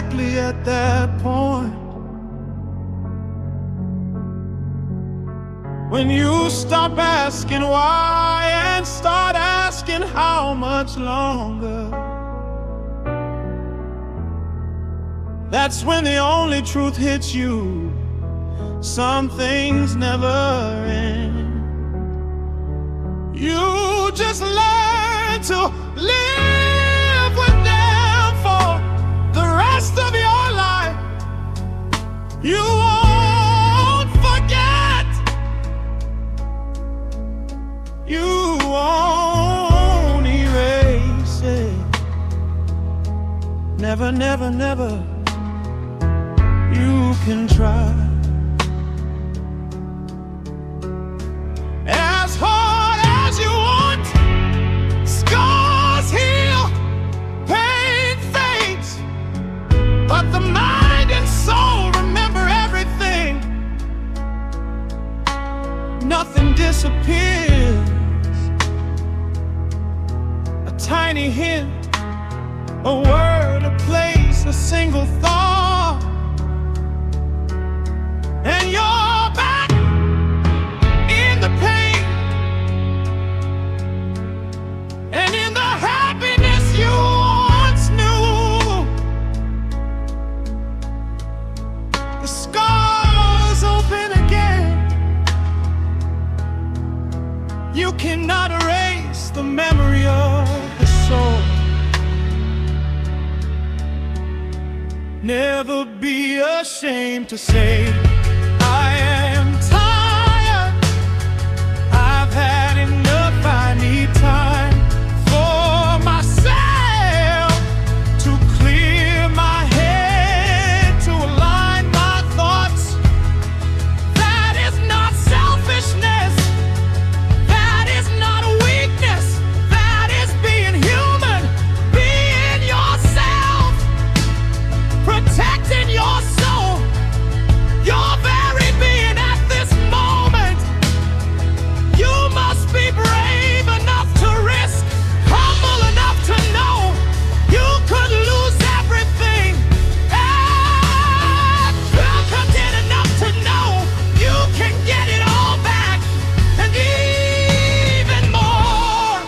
exactly at that point when you stop asking why and start asking how much longer. That's when the only truth hits you: some things never end. You just learn to live with them for the rest of your life. You won't forget. You won't erase it. Never, never, never. You can try. As hard as you want, scars heal, pain fades, but the mind and soul remember everything. Nothing disappears. A tiny hint, a word, a place, a single thought, and you're back in the pain and in the happiness you once knew. The scars open again. You cannot erase the memory of the soul. Never be ashamed to say, I am tired, I've had enough, I need time for myself to clear my head, to align my thoughts. That is not selfishness, that is not weakness, that is being human, being yourself, protecting your soul, your very being at this moment. You must be brave enough to risk, humble enough to know you could lose everything, and confident enough to know you can get it all back and even more.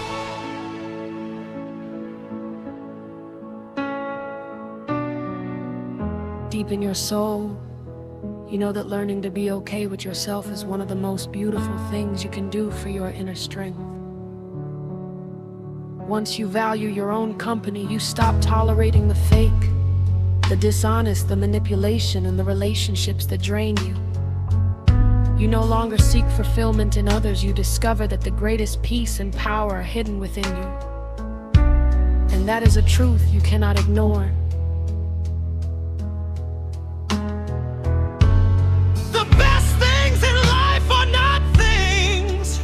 Deep in your soul, you know that learning to be okay with yourself is one of the most beautiful things you can do for your inner strength. Once you value your own company, you stop tolerating the fake, the dishonest, the manipulation, and the relationships that drain you. You no longer seek fulfillment in others. You discover that the greatest peace and power are hidden within you. And that is a truth you cannot ignore. The best things in life are not things.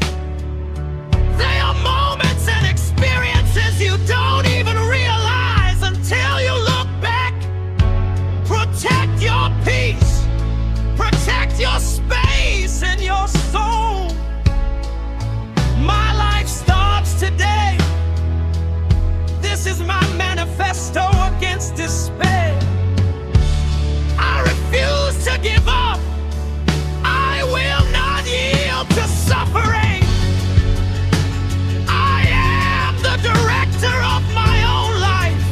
They are moments and experiences you don't even realize until you look back. Protect your peace. Protect your space and your soul. My life starts today. This is my manifesto against despair. I refuse to give up. I will not yield to suffering. I am the director of my own life.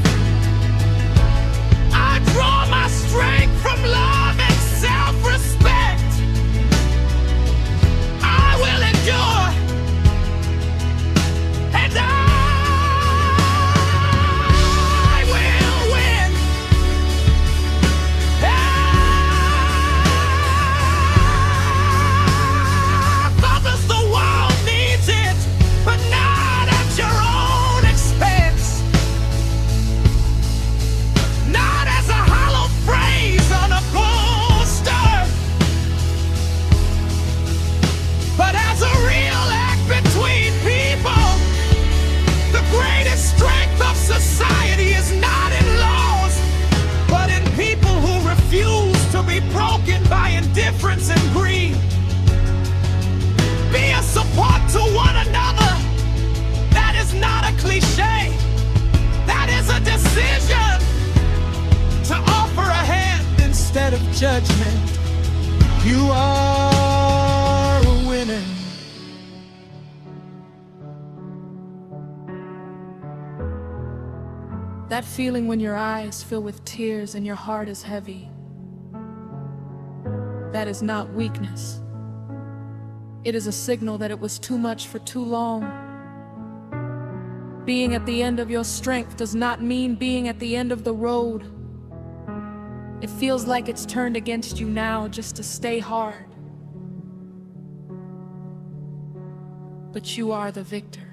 I draw my strength from love and self-respect. I will endure, and I will win. Others, the world needs it, but not at your own expense. Not as a hollow phrase on a poster, but as a real act between people. The greatest strength of society is not in laws, but in people who refuse to be broken by indifference and greed. Be a support to one another. That is not a cliche. That is a decision to offer judgment. You are a winner. That feeling when your eyes fill with tears and your heart is heavy, that is not weakness. It is a signal that it was too much for too long. Being at the end of your strength does not mean being at the end of the road. It feels like it's turned against you now just to stay hard. But you are the victor.